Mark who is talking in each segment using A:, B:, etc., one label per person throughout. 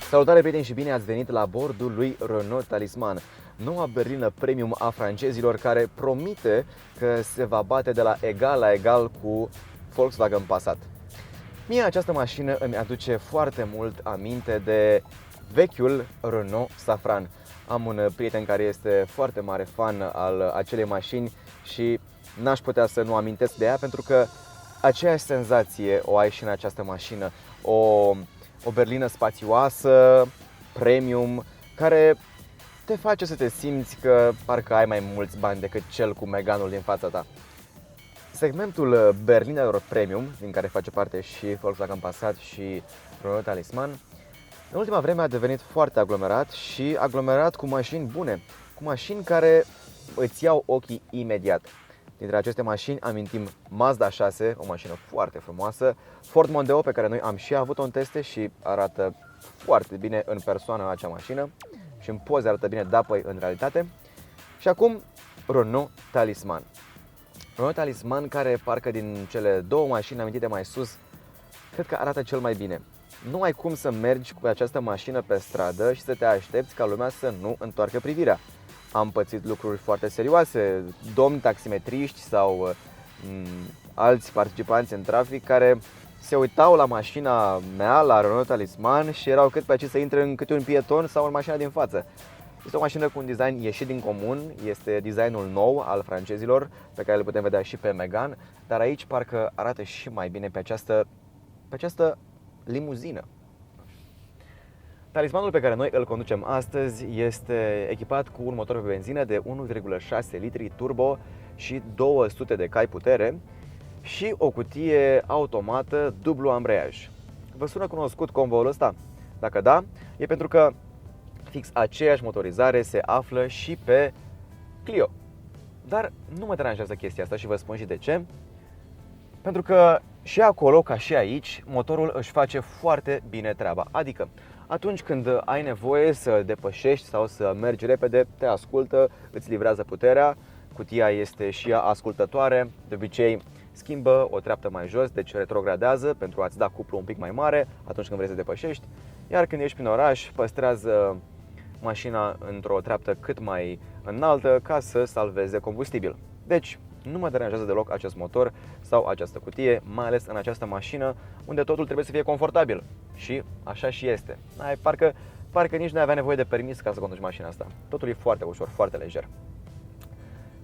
A: Salutare, prieteni, și bine ați venit la bordul lui Renault Talisman, noua berlină premium a francezilor, care promite că se va bate de la egal la egal cu Volkswagen Passat. Mie această mașină îmi aduce foarte mult aminte de vechiul Renault Safran. Am un prieten care este foarte mare fan al acelei mașini și n-aș putea să nu amintesc de ea, pentru că aceeași senzație o ai și în această mașină. O berlină spațioasă, premium, care te face să te simți că parcă ai mai mulți bani decât cel cu Meganul din fața ta. Segmentul berlinelor premium, din care face parte și Volkswagen Passat și Renault Talisman, în ultima vreme a devenit foarte aglomerat și aglomerat cu mașini bune, cu mașini care îți iau ochii imediat. Dintre aceste mașini amintim Mazda 6, o mașină foarte frumoasă, Ford Mondeo, pe care noi am și avut-o în teste și arată foarte bine în persoană acea mașină și în poze arată bine, da, păi în realitate. Și acum Renault Talisman. Renault Talisman, care parcă din cele două mașini amintite mai sus, cred că arată cel mai bine. Nu ai cum să mergi cu această mașină pe stradă și să te aștepți ca lumea să nu întoarcă privirea. Am pățit lucruri foarte serioase, domni taximetriști sau alți participanți în trafic care se uitau la mașina mea, la Renault Talisman, și erau cât pe aici să intre în câte un pieton sau în mașina din față. Este o mașină cu un design ieșit din comun, este designul nou al francezilor, pe care îl putem vedea și pe Megane, dar aici parcă arată și mai bine pe această limuzină. Talismanul pe care noi îl conducem astăzi este echipat cu un motor pe benzină de 1,6 litri turbo și 200 de cai putere și o cutie automată dublu ambreiaj. Vă sună cunoscut convoul ăsta? Dacă da, e pentru că fix aceeași motorizare se află și pe Clio. Dar nu mă deranjează chestia asta și vă spun și de ce. Pentru că și acolo, ca și aici, motorul își face foarte bine treaba. Adică, atunci când ai nevoie să depășești sau să mergi repede, te ascultă, îți livrează puterea. Cutia este și ea ascultătoare, de obicei schimbă o treaptă mai jos, deci retrogradează pentru a-ți da cuplu un pic mai mare atunci când vrei să depășești. Iar când ești prin oraș, păstrează mașina într-o treaptă cât mai înaltă ca să salveze combustibil. Deci, nu mă deranjează deloc acest motor sau această cutie, mai ales în această mașină unde totul trebuie să fie confortabil. Și așa și este. Parcă nici nu avea nevoie de permis ca să conduci mașina asta. Totul e foarte ușor, foarte lejer.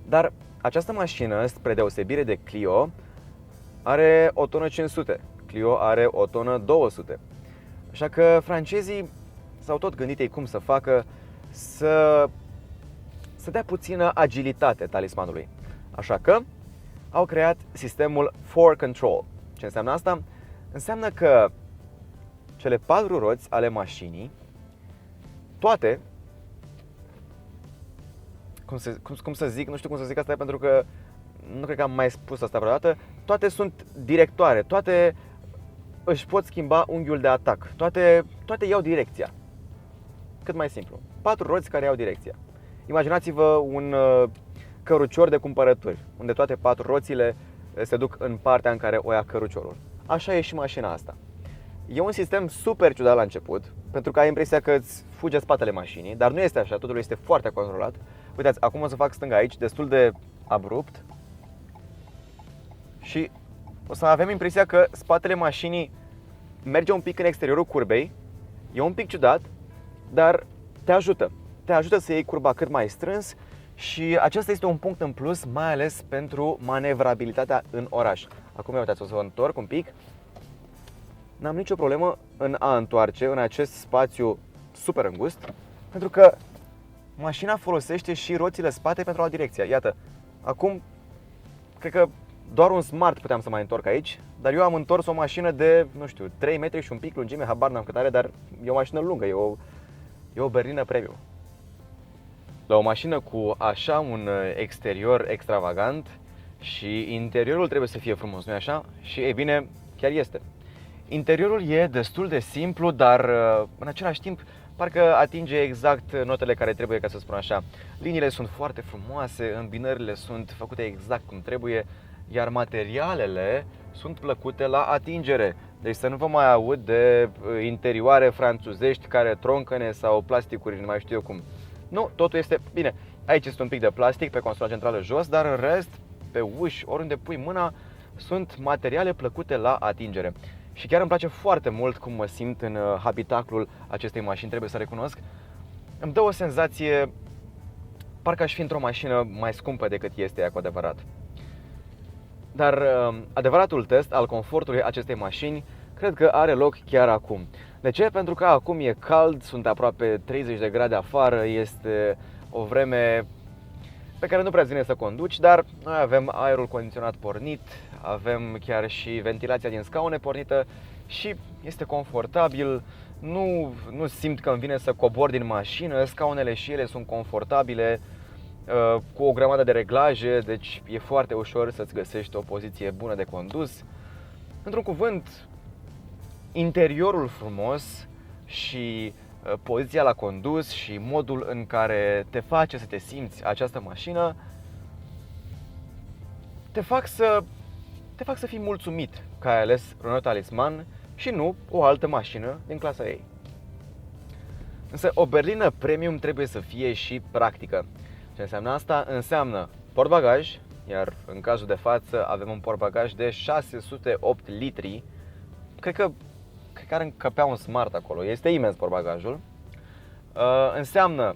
A: Dar această mașină, spre deosebire de Clio, are o tonă 500. Clio are o tonă 200. Așa că francezii s-au tot gândit ei cum să facă să dea puțină agilitate talismanului. Așa că au creat sistemul 4Control. Ce înseamnă asta? Înseamnă că cele 4 roți ale mașinii, toate, cum să zic, nu știu cum să zic asta, pentru că nu cred că am mai spus asta vreodată, toate sunt directoare, toate își pot schimba unghiul de atac, toate iau direcția. Cât mai simplu. 4 roți care iau direcția. Imaginați-vă un cărucior de cumpărături, unde toate 4 roțile se duc în partea în care o ia căruciorul. Așa e și mașina asta. E un sistem super ciudat la început, pentru că ai impresia că îți fuge spatele mașinii, dar nu este așa, totul este foarte controlat. Uitați, acum o să fac stânga aici, destul de abrupt, și o să avem impresia că spatele mașinii merge un pic în exteriorul curbei. E un pic ciudat, dar te ajută să iei curba cât mai strâns. Și acesta este un punct în plus, mai ales pentru manevrabilitatea în oraș. Acum, uitați, o să vă întorc un pic. N-am nicio problemă în a întoarce în acest spațiu super îngust, pentru că mașina folosește și roțile spate pentru a lua direcția. Iată, acum cred că doar un Smart puteam să mai întorc aici, dar eu am întors o mașină de, nu știu, 3 metri și un pic lungime, habar n-am cât are, dar e o mașină lungă, e o berlină premium. La o mașină cu așa un exterior extravagant și interiorul trebuie să fie frumos, nu-i așa? Și e bine, chiar este. Interiorul e destul de simplu, dar în același timp parcă atinge exact notele care trebuie, ca să spun așa. Liniile sunt foarte frumoase, îmbinările sunt făcute exact cum trebuie, iar materialele sunt plăcute la atingere. Deci să nu vă mai aud de interioare franțuzești care troncăne sau plasticuri, nu mai știu eu cum. Nu, totul este bine. Aici este un pic de plastic pe consola centrală jos, dar în rest, pe uși, oriunde pui mâna, sunt materiale plăcute la atingere. Și chiar îmi place foarte mult cum mă simt în habitaclul acestei mașini, trebuie să recunosc. Îmi dă o senzație, parcă aș fi într-o mașină mai scumpă decât este ea cu adevărat. Dar adevăratul test al confortului acestei mașini cred că are loc chiar acum. De ce? Pentru că acum e cald, sunt aproape 30 de grade afară, este o vreme pe care nu prea vine să conduci, dar noi avem aerul condiționat pornit, avem chiar și ventilația din scaune pornită și este confortabil, nu simt că îmi vine să cobor din mașină, scaunele și ele sunt confortabile, cu o grămadă de reglaje, deci e foarte ușor să-ți găsești o poziție bună de condus. Într-un cuvânt, interiorul frumos și poziția la condus și modul în care te face să te simți această mașină te fac să fii mulțumit că ai ales Renault Talisman și nu o altă mașină din clasa ei. Însă o berlină premium trebuie să fie și practică. Ce înseamnă asta? Înseamnă portbagaj, iar în cazul de față avem un portbagaj de 608 litri. Cred că ar încăpea un Smart acolo, este imens portbagajul. Înseamnă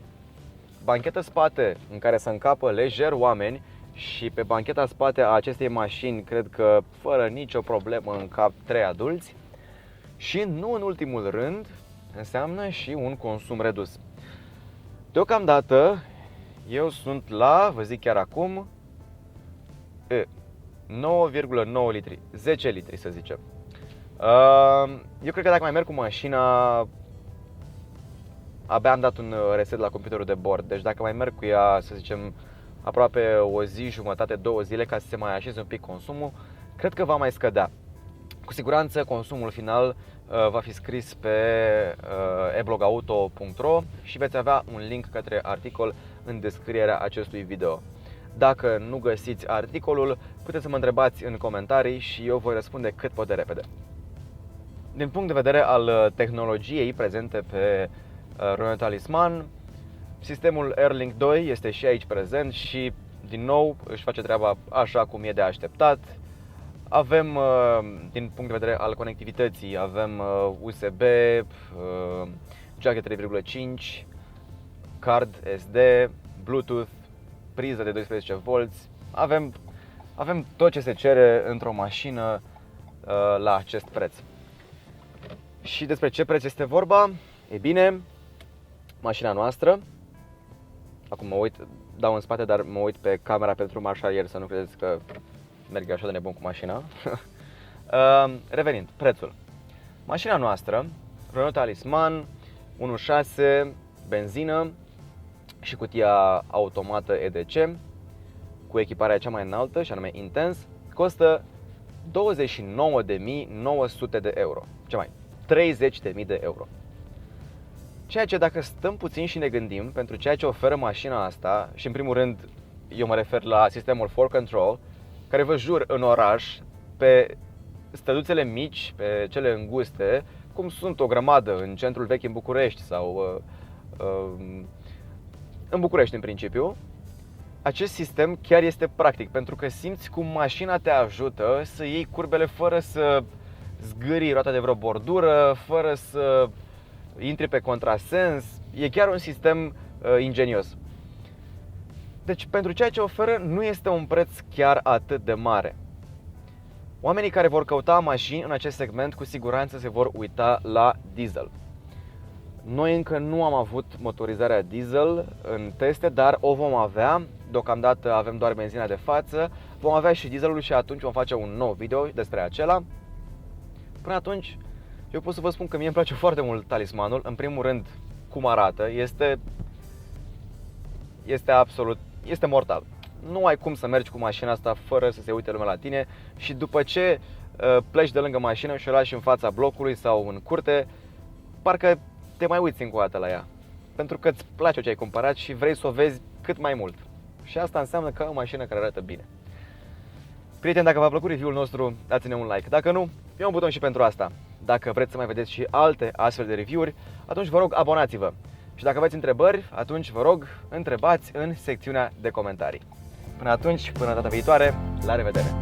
A: banchetă spate în care să încapă lejer oameni și pe bancheta spate a acestei mașini cred că fără nicio problemă încap 3 adulți. Și nu în ultimul rând înseamnă și un consum redus. Deocamdată eu sunt la, vă zic chiar acum, 9,9 litri, 10 litri să zicem. Eu cred că dacă mai merg cu mașina, abia am dat un reset la computerul de bord. Deci dacă mai merg cu ea, să zicem, aproape o zi, jumătate, 2 zile ca să se mai așeze un pic consumul, cred că va mai scădea. Cu siguranță consumul final va fi scris pe eblogauto.ro și veți avea un link către articol în descrierea acestui video. Dacă nu găsiți articolul, puteți să mă întrebați în comentarii și eu voi răspunde cât pot de repede. Din punct de vedere al tehnologiei prezente pe Renault Talisman, sistemul Airlink 2 este și aici prezent și din nou își face treaba așa cum e de așteptat. Avem, din punct de vedere al conectivității, avem USB, jack 3,5, card SD, Bluetooth, priză de 12V. Avem tot ce se cere într-o mașină la acest preț. Și despre ce preț este vorba? E bine, mașina noastră, acum mă uit, dau în spate, dar mă uit pe camera pentru marșalier să nu credeți că merg așa de nebun cu mașina. Revenind, prețul. Mașina noastră, Renault Talisman 1.6, benzină și cutia automată EDC cu echiparea cea mai înaltă și anume Intense, costă 29.900 de euro, ce mai 30.000 de euro. Ceea ce, dacă stăm puțin și ne gândim pentru ceea ce oferă mașina asta, și în primul rând eu mă refer la sistemul 4Control, care vă jur în oraș, pe străduțele mici, pe cele înguste, cum sunt o grămadă în centrul vechi în București sau în București în principiu, acest sistem chiar este practic, pentru că simți cum mașina te ajută să iei curbele fără să zgârii roata de vreo bordură, fără să intri pe contrasens. E chiar un sistem ingenios. Deci pentru ceea ce oferă nu este un preț chiar atât de mare. Oamenii care vor căuta mașini în acest segment cu siguranță se vor uita la diesel. Noi încă nu am avut motorizarea diesel în teste, dar o vom avea deocamdată avem doar benzina de față. Vom avea și dieselul și atunci vom face un nou video despre acela. Până atunci, eu pot să vă spun că mie îmi place foarte mult Talismanul. În primul rând, cum arată, este mortal. Nu ai cum să mergi cu mașina asta fără să se uite lumea la tine și după ce pleci de lângă mașină și o lași în fața blocului sau în curte, parcă te mai uiți încă o dată la ea. Pentru că îți place ce ai cumpărat și vrei să o vezi cât mai mult. Și asta înseamnă că ai o mașină care arată bine. Prieteni, dacă v-a plăcut review-ul nostru, dați-ne un like. Dacă nu, e un buton și pentru asta. Dacă vreți să mai vedeți și alte astfel de review-uri, atunci vă rog, abonați-vă. Și dacă aveți întrebări, atunci vă rog, întrebați în secțiunea de comentarii. Până atunci, până data viitoare, la revedere!